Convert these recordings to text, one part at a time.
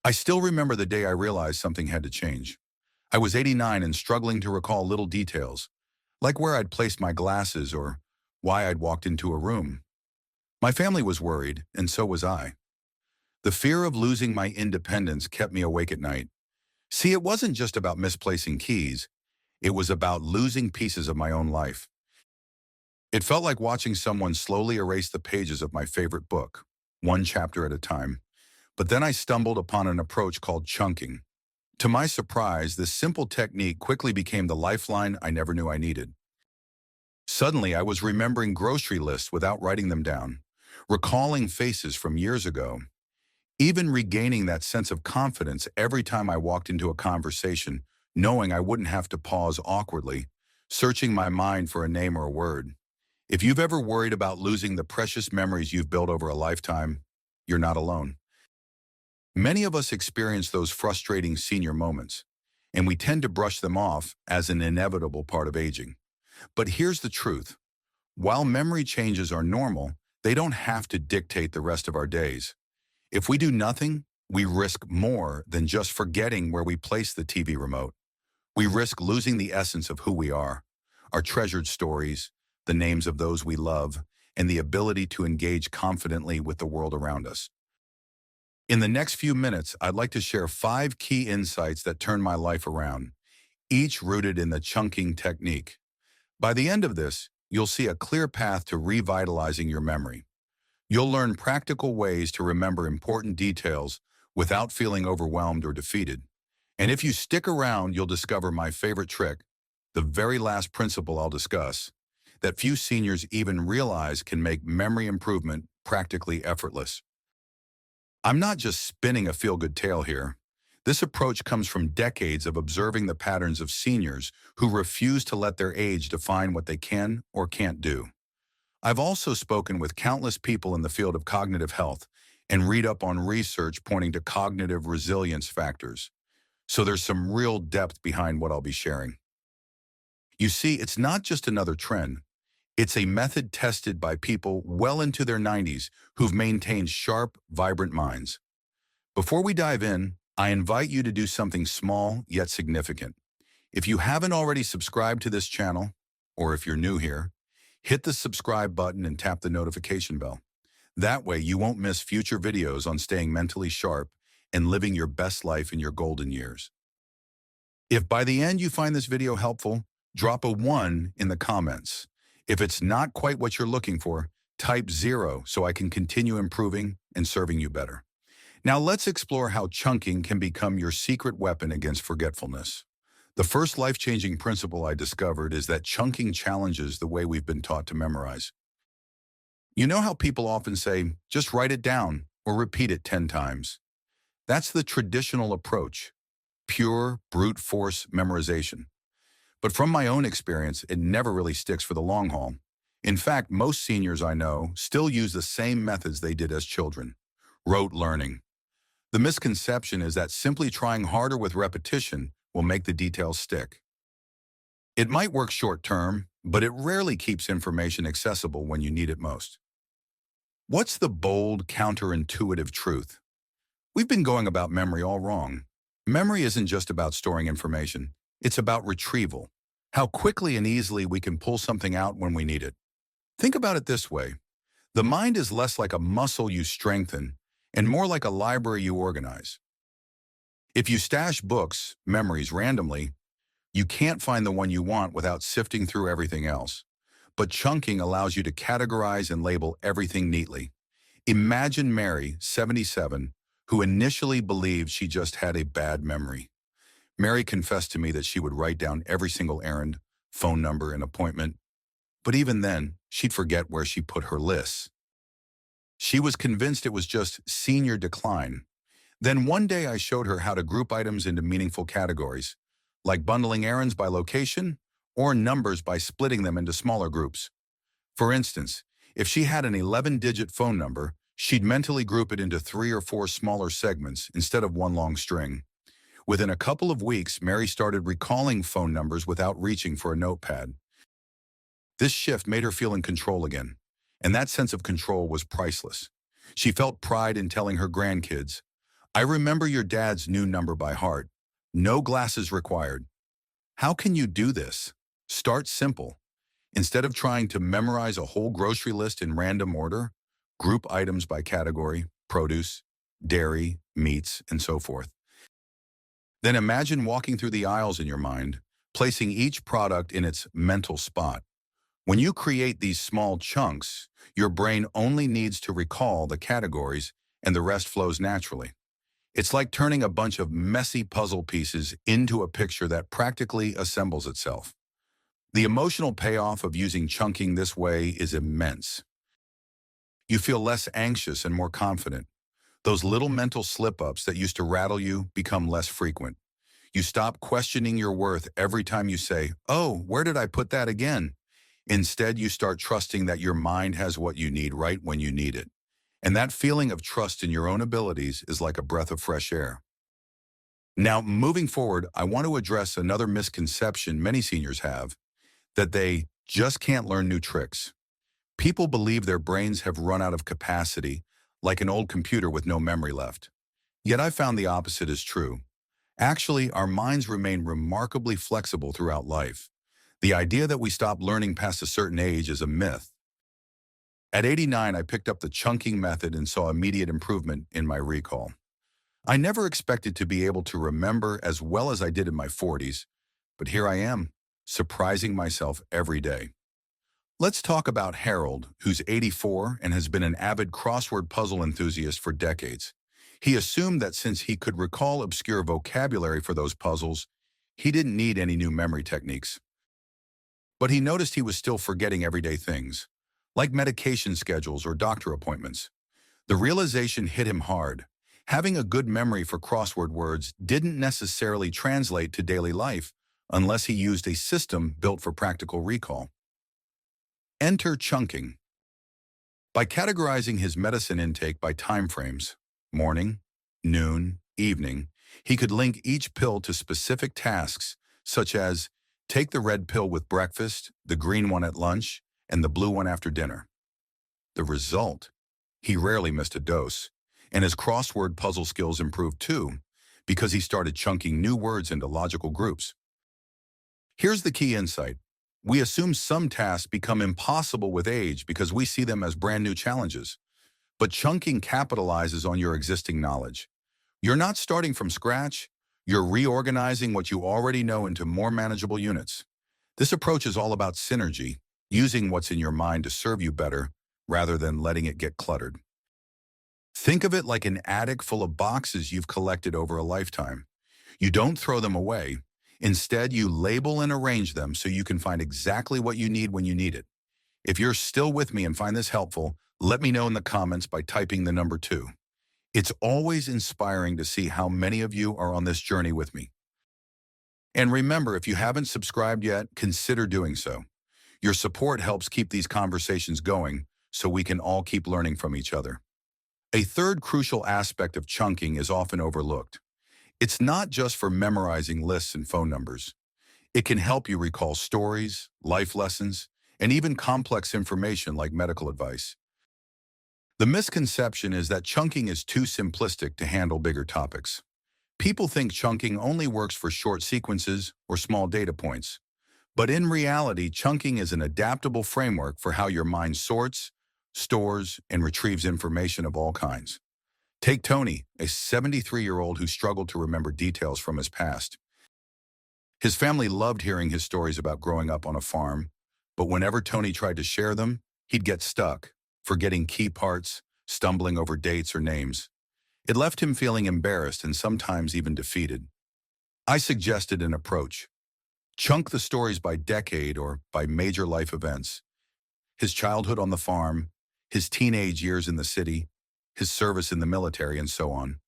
I still remember the day I realized something had to change. I was 89 and struggling to recall little details, like where I'd placed my glasses or why I'd walked into a room. My family was worried, and so was I. The fear of losing my independence kept me awake at night. See, it wasn't just about misplacing keys. It was about losing pieces of my own life. It felt like watching someone slowly erase the pages of my favorite book, one chapter at a time. But then I stumbled upon an approach called chunking. To my surprise, this simple technique quickly became the lifeline I never knew I needed. Suddenly, I was remembering grocery lists without writing them down, recalling faces from years ago, even regaining that sense of confidence every time I walked into a conversation, knowing I wouldn't have to pause awkwardly, searching my mind for a name or a word. If you've ever worried about losing the precious memories you've built over a lifetime, you're not alone. Many of us experience those frustrating senior moments, and we tend to brush them off as an inevitable part of aging. But here's the truth. While memory changes are normal, they don't have to dictate the rest of our days. If we do nothing, we risk more than just forgetting where we placed the TV remote. We risk losing the essence of who we are, our treasured stories, the names of those we love, and the ability to engage confidently with the world around us. In the next few minutes, I'd like to share 5 key insights that turned my life around, each rooted in the chunking technique. By the end of this, you'll see a clear path to revitalizing your memory. You'll learn practical ways to remember important details without feeling overwhelmed or defeated. And if you stick around, you'll discover my favorite trick, the very last principle I'll discuss, that few seniors even realize can make memory improvement practically effortless. I'm not just spinning a feel-good tale here. This approach comes from decades of observing the patterns of seniors who refuse to let their age define what they can or can't do. I've also spoken with countless people in the field of cognitive health and read up on research pointing to cognitive resilience factors. So there's some real depth behind what I'll be sharing. You see, it's not just another trend. It's a method tested by people well into their 90s who've maintained sharp, vibrant minds. Before we dive in, I invite you to do something small yet significant. If you haven't already subscribed to this channel, or if you're new here, hit the subscribe button and tap the notification bell. That way you won't miss future videos on staying mentally sharp and living your best life in your golden years. If by the end you find this video helpful, drop a 1 in the comments. If it's not quite what you're looking for, type 0 so I can continue improving and serving you better. Now let's explore how chunking can become your secret weapon against forgetfulness. The first life-changing principle I discovered is that chunking challenges the way we've been taught to memorize. You know how people often say, just write it down or repeat it 10 times. That's the traditional approach, pure brute force memorization. But from my own experience, it never really sticks for the long haul. In fact, most seniors I know still use the same methods they did as children, rote learning. The misconception is that simply trying harder with repetition will make the details stick. It might work short term, but it rarely keeps information accessible when you need it most. What's the bold, counterintuitive truth? We've been going about memory all wrong. Memory isn't just about storing information. It's about retrieval, how quickly and easily we can pull something out when we need it. Think about it this way. The mind is less like a muscle you strengthen and more like a library you organize. If you stash books, memories randomly, you can't find the one you want without sifting through everything else. But chunking allows you to categorize and label everything neatly. Imagine Mary, 77, who initially believed she just had a bad memory. Mary confessed to me that she would write down every single errand, phone number, and appointment. But even then, she'd forget where she put her lists. She was convinced it was just senior decline. Then one day I showed her how to group items into meaningful categories, like bundling errands by location or numbers by splitting them into smaller groups. For instance, if she had an 11-digit phone number, she'd mentally group it into 3 or 4 smaller segments instead of one long string. Within a couple of weeks, Mary started recalling phone numbers without reaching for a notepad. This shift made her feel in control again, and that sense of control was priceless. She felt pride in telling her grandkids, I remember your dad's new number by heart. No glasses required. How can you do this? Start simple. Instead of trying to memorize a whole grocery list in random order, group items by category, produce, dairy, meats, and so forth. Then imagine walking through the aisles in your mind, placing each product in its mental spot. When you create these small chunks, your brain only needs to recall the categories and the rest flows naturally. It's like turning a bunch of messy puzzle pieces into a picture that practically assembles itself. The emotional payoff of using chunking this way is immense. You feel less anxious and more confident. Those little mental slip-ups that used to rattle you become less frequent. You stop questioning your worth every time you say, "Oh, where did I put that again?" Instead, you start trusting that your mind has what you need right when you need it. And that feeling of trust in your own abilities is like a breath of fresh air. Now, moving forward, I want to address another misconception many seniors have, that they just can't learn new tricks. People believe their brains have run out of capacity, like an old computer with no memory left. Yet I found the opposite is true. Actually, our minds remain remarkably flexible throughout life. The idea that we stop learning past a certain age is a myth. At 89, I picked up the chunking method and saw immediate improvement in my recall. I never expected to be able to remember as well as I did in my 40s, but here I am, surprising myself every day. Let's talk about Harold, who's 84 and has been an avid crossword puzzle enthusiast for decades. He assumed that since he could recall obscure vocabulary for those puzzles, he didn't need any new memory techniques. But he noticed he was still forgetting everyday things, like medication schedules or doctor appointments. The realization hit him hard. Having a good memory for crossword words didn't necessarily translate to daily life unless he used a system built for practical recall. Enter chunking. By categorizing his medicine intake by time frames, morning, noon, evening, he could link each pill to specific tasks, such as take the red pill with breakfast, the green one at lunch, and the blue one after dinner. The result? He rarely missed a dose, and his crossword puzzle skills improved too, because he started chunking new words into logical groups. Here's the key insight. We assume some tasks become impossible with age because we see them as brand new challenges. But chunking capitalizes on your existing knowledge. You're not starting from scratch, you're reorganizing what you already know into more manageable units. This approach is all about synergy, using what's in your mind to serve you better rather than letting it get cluttered. Think of it like an attic full of boxes you've collected over a lifetime. You don't throw them away. Instead, you label and arrange them so you can find exactly what you need when you need it. If you're still with me and find this helpful, let me know in the comments by typing the number 2. It's always inspiring to see how many of you are on this journey with me. And remember, if you haven't subscribed yet, consider doing so. Your support helps keep these conversations going so we can all keep learning from each other. A third crucial aspect of chunking is often overlooked. It's not just for memorizing lists and phone numbers. It can help you recall stories, life lessons, and even complex information like medical advice. The misconception is that chunking is too simplistic to handle bigger topics. People think chunking only works for short sequences or small data points. But in reality, chunking is an adaptable framework for how your mind sorts, stores, and retrieves information of all kinds. Take Tony, a 73-year-old who struggled to remember details from his past. His family loved hearing his stories about growing up on a farm, but whenever Tony tried to share them, he'd get stuck, forgetting key parts, stumbling over dates or names. It left him feeling embarrassed and sometimes even defeated. I suggested an approach. Chunk the stories by decade or by major life events. His childhood on the farm, his teenage years in the city, his service in the military, and so on.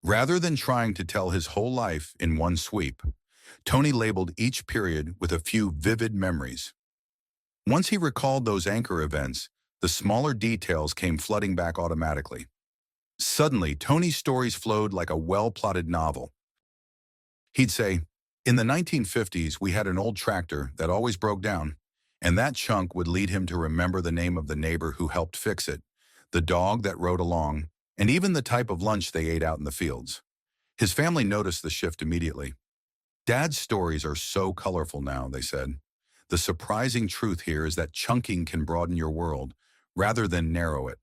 Rather than trying to tell his whole life in one sweep, Tony labeled each period with a few vivid memories. Once he recalled those anchor events, the smaller details came flooding back automatically. Suddenly, Tony's stories flowed like a well-plotted novel. He'd say, "In the 1950s, we had an old tractor that always broke down," and that chunk would lead him to remember the name of the neighbor who helped fix it, the dog that rode along, and even the type of lunch they ate out in the fields. His family noticed the shift immediately. Dad's stories are so colorful now, they said. The surprising truth here is that chunking can broaden your world rather than narrow it.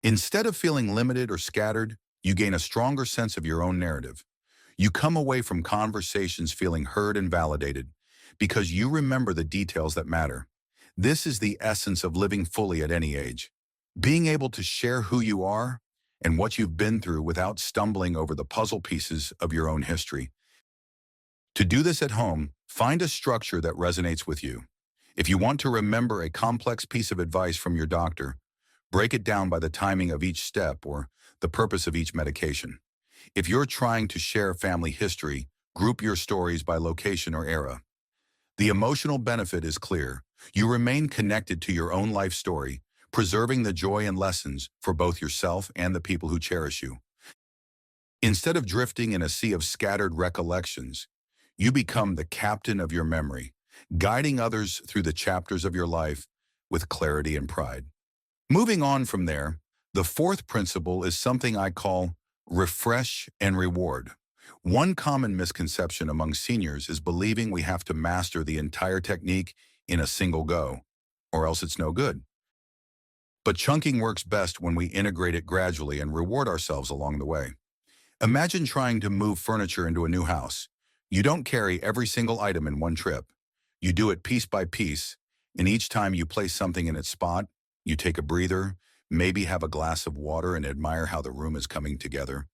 Instead of feeling limited or scattered, you gain a stronger sense of your own narrative. You come away from conversations feeling heard and validated because you remember the details that matter. This is the essence of living fully at any age. Being able to share who you are and what you've been through without stumbling over the puzzle pieces of your own history. To do this at home, find a structure that resonates with you. If you want to remember a complex piece of advice from your doctor, break it down by the timing of each step or the purpose of each medication. If you're trying to share family history, group your stories by location or era. The emotional benefit is clear. You remain connected to your own life story, preserving the joy and lessons for both yourself and the people who cherish you. Instead of drifting in a sea of scattered recollections, you become the captain of your memory, guiding others through the chapters of your life with clarity and pride. Moving on from there, the fourth principle is something I call refresh and reward. One common misconception among seniors is believing we have to master the entire technique in a single go, or else it's no good. But chunking works best when we integrate it gradually and reward ourselves along the way. Imagine trying to move furniture into a new house. You don't carry every single item in one trip. You do it piece by piece, and each time you place something in its spot, you take a breather, maybe have a glass of water and admire how the room is coming together.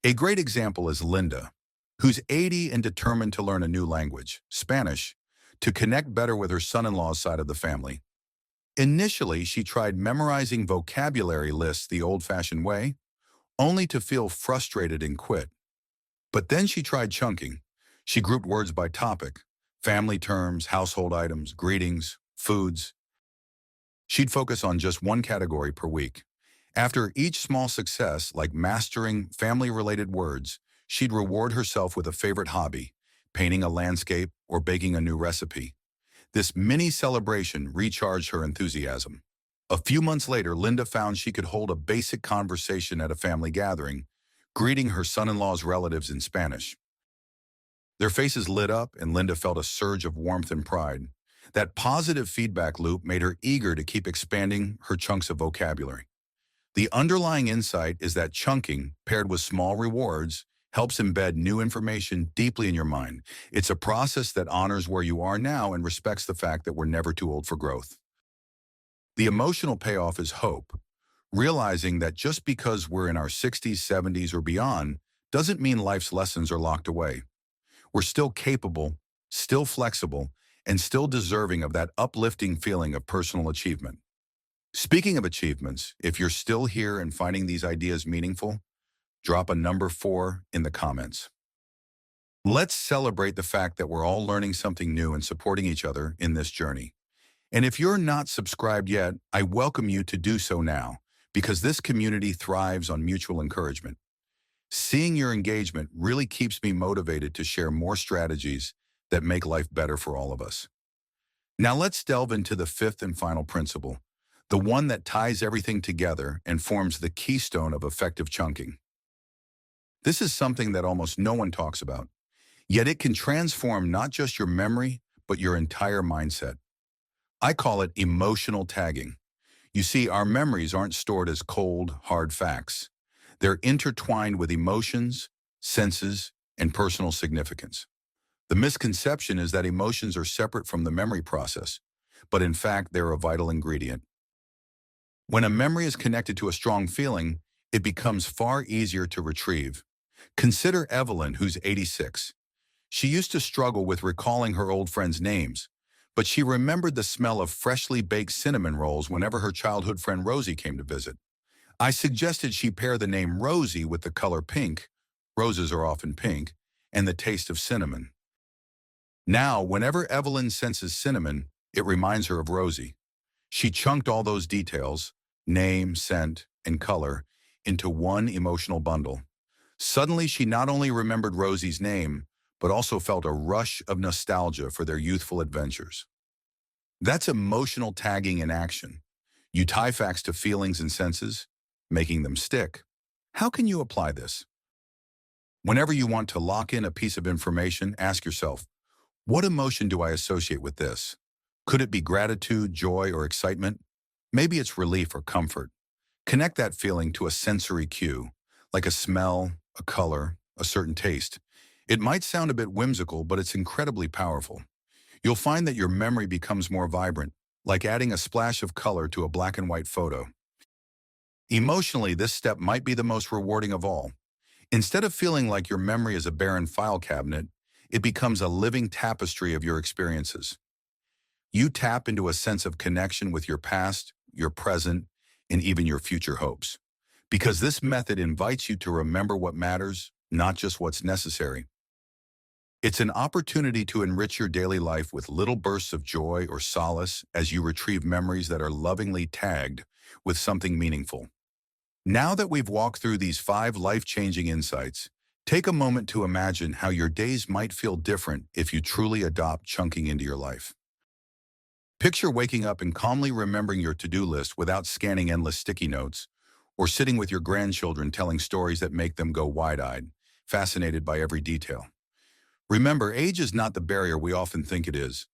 A great example is Linda, who's 80 and determined to learn a new language, Spanish, to connect better with her son-in-law's side of the family. Initially, she tried memorizing vocabulary lists the old-fashioned way, only to feel frustrated and quit. But then she tried chunking. She grouped words by topic, family terms, household items, greetings, foods. She'd focus on just one category per week. After each small success, like mastering family-related words, she'd reward herself with a favorite hobby, painting a landscape or baking a new recipe. This mini celebration recharged her enthusiasm. A few months later, Linda found she could hold a basic conversation at a family gathering, greeting her son-in-law's relatives in Spanish. Their faces lit up, and Linda felt a surge of warmth and pride. That positive feedback loop made her eager to keep expanding her chunks of vocabulary. The underlying insight is that chunking, paired with small rewards, helps embed new information deeply in your mind. It's a process that honors where you are now and respects the fact that we're never too old for growth. The emotional payoff is hope, realizing that just because we're in our 60s, 70s, or beyond doesn't mean life's lessons are locked away. We're still capable, still flexible, and still deserving of that uplifting feeling of personal achievement. Speaking of achievements, if you're still here and finding these ideas meaningful, drop a number 4 in the comments. Let's celebrate the fact that we're all learning something new and supporting each other in this journey. And if you're not subscribed yet, I welcome you to do so now, because this community thrives on mutual encouragement. Seeing your engagement really keeps me motivated to share more strategies that make life better for all of us. Now let's delve into the fifth and final principle, the one that ties everything together and forms the keystone of effective chunking. This is something that almost no one talks about, yet it can transform not just your memory, but your entire mindset. I call it emotional tagging. You see, our memories aren't stored as cold, hard facts. They're intertwined with emotions, senses, and personal significance. The misconception is that emotions are separate from the memory process, but in fact, they're a vital ingredient. When a memory is connected to a strong feeling, it becomes far easier to retrieve. Consider Evelyn, who's 86. She used to struggle with recalling her old friends' names, but she remembered the smell of freshly baked cinnamon rolls whenever her childhood friend Rosie came to visit. I suggested she pair the name Rosie with the color pink, roses are often pink, and the taste of cinnamon. Now, whenever Evelyn senses cinnamon, it reminds her of Rosie. She chunked all those details, name, scent, and color, into one emotional bundle. Suddenly, she not only remembered Rosie's name, but also felt a rush of nostalgia for their youthful adventures. That's emotional tagging in action. You tie facts to feelings and senses, making them stick. How can you apply this? Whenever you want to lock in a piece of information, ask yourself, what emotion do I associate with this? Could it be gratitude, joy, or excitement? Maybe it's relief or comfort. Connect that feeling to a sensory cue, like a smell, a color, a certain taste. It might sound a bit whimsical, but it's incredibly powerful. You'll find that your memory becomes more vibrant, like adding a splash of color to a black and white photo. Emotionally, this step might be the most rewarding of all. Instead of feeling like your memory is a barren file cabinet, it becomes a living tapestry of your experiences. You tap into a sense of connection with your past, your present, and even your future hopes. Because this method invites you to remember what matters, not just what's necessary. It's an opportunity to enrich your daily life with little bursts of joy or solace as you retrieve memories that are lovingly tagged with something meaningful. Now that we've walked through these 5 life-changing insights, take a moment to imagine how your days might feel different if you truly adopt chunking into your life. Picture waking up and calmly remembering your to-do list without scanning endless sticky notes, or sitting with your grandchildren telling stories that make them go wide-eyed, fascinated by every detail. Remember, age is not the barrier we often think it is.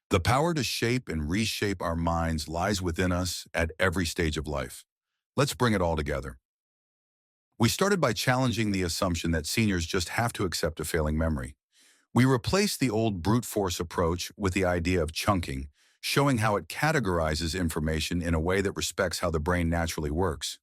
The power to shape and reshape our minds lies within us at every stage of life. Let's bring it all together. We started by challenging the assumption that seniors just have to accept a failing memory. We replaced the old brute force approach with the idea of chunking, showing how it categorizes information in a way that respects how the brain naturally works.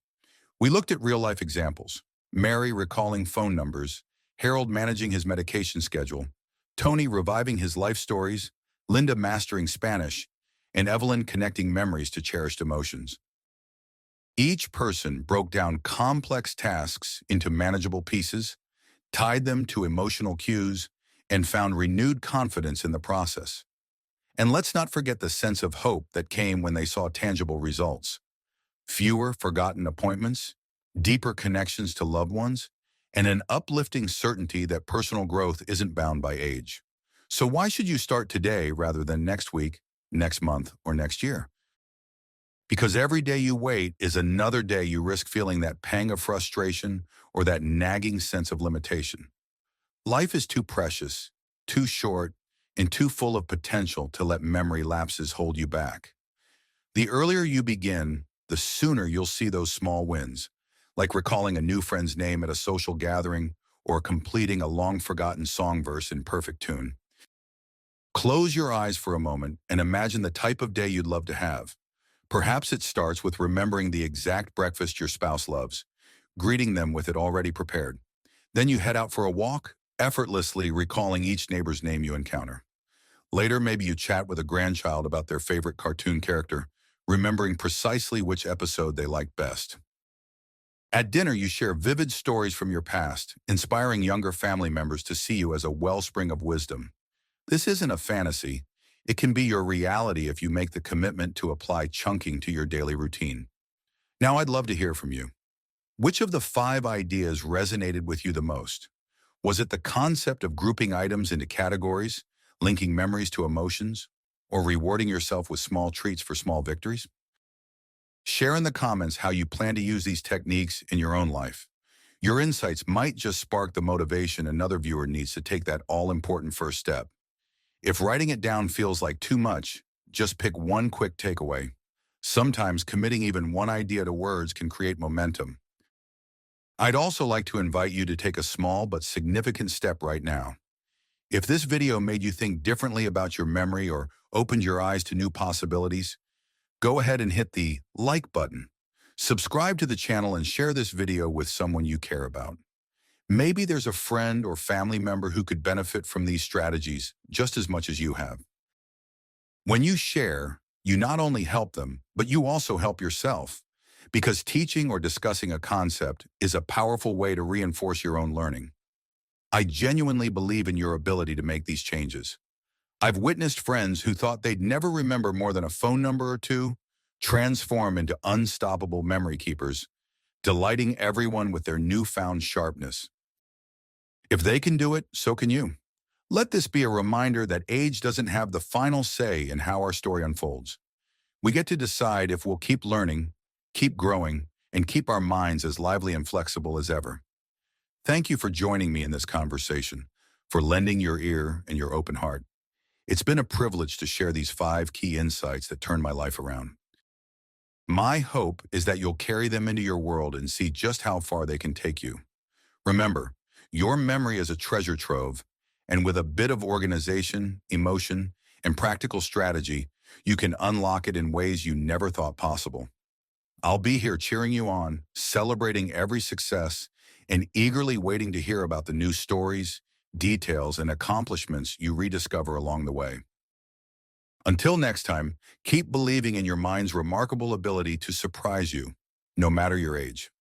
We looked at real-life examples: Mary recalling phone numbers, Harold managing his medication schedule, Tony reviving his life stories, Linda mastering Spanish, and Evelyn connecting memories to cherished emotions. Each person broke down complex tasks into manageable pieces, tied them to emotional cues, and found renewed confidence in the process. And let's not forget the sense of hope that came when they saw tangible results. Fewer forgotten appointments, deeper connections to loved ones, and an uplifting certainty that personal growth isn't bound by age. So why should you start today rather than next week, next month, or next year? Because every day you wait is another day you risk feeling that pang of frustration or that nagging sense of limitation. Life is too precious, too short, and too full of potential to let memory lapses hold you back. The earlier you begin, the sooner you'll see those small wins, like recalling a new friend's name at a social gathering or completing a long-forgotten song verse in perfect tune. Close your eyes for a moment and imagine the type of day you'd love to have. Perhaps it starts with remembering the exact breakfast your spouse loves, greeting them with it already prepared. Then you head out for a walk, effortlessly recalling each neighbor's name you encounter. Later, maybe you chat with a grandchild about their favorite cartoon character, remembering precisely which episode they liked best. At dinner, you share vivid stories from your past, inspiring younger family members to see you as a wellspring of wisdom. This isn't a fantasy. It can be your reality if you make the commitment to apply chunking to your daily routine. Now, I'd love to hear from you. Which of the 5 ideas resonated with you the most? Was it the concept of grouping items into categories, linking memories to emotions, or rewarding yourself with small treats for small victories? Share in the comments how you plan to use these techniques in your own life. Your insights might just spark the motivation another viewer needs to take that all-important first step. If writing it down feels like too much, just pick one quick takeaway. Sometimes committing even one idea to words can create momentum. I'd also like to invite you to take a small but significant step right now. If this video made you think differently about your memory or opened your eyes to new possibilities, go ahead and hit the like button. Subscribe to the channel and share this video with someone you care about. Maybe there's a friend or family member who could benefit from these strategies just as much as you have. When you share, you not only help them, but you also help yourself. Because teaching or discussing a concept is a powerful way to reinforce your own learning. I genuinely believe in your ability to make these changes. I've witnessed friends who thought they'd never remember more than a phone number or two transform into unstoppable memory keepers, delighting everyone with their newfound sharpness. If they can do it, so can you. Let this be a reminder that age doesn't have the final say in how our story unfolds. We get to decide if we'll keep learning, keep growing, and keep our minds as lively and flexible as ever. Thank you for joining me in this conversation, for lending your ear and your open heart. It's been a privilege to share these 5 key insights that turned my life around. My hope is that you'll carry them into your world and see just how far they can take you. Remember, your memory is a treasure trove, and with a bit of organization, emotion, and practical strategy, you can unlock it in ways you never thought possible. I'll be here cheering you on, celebrating every success, and eagerly waiting to hear about the new stories, details, and accomplishments you rediscover along the way. Until next time, keep believing in your mind's remarkable ability to surprise you, no matter your age.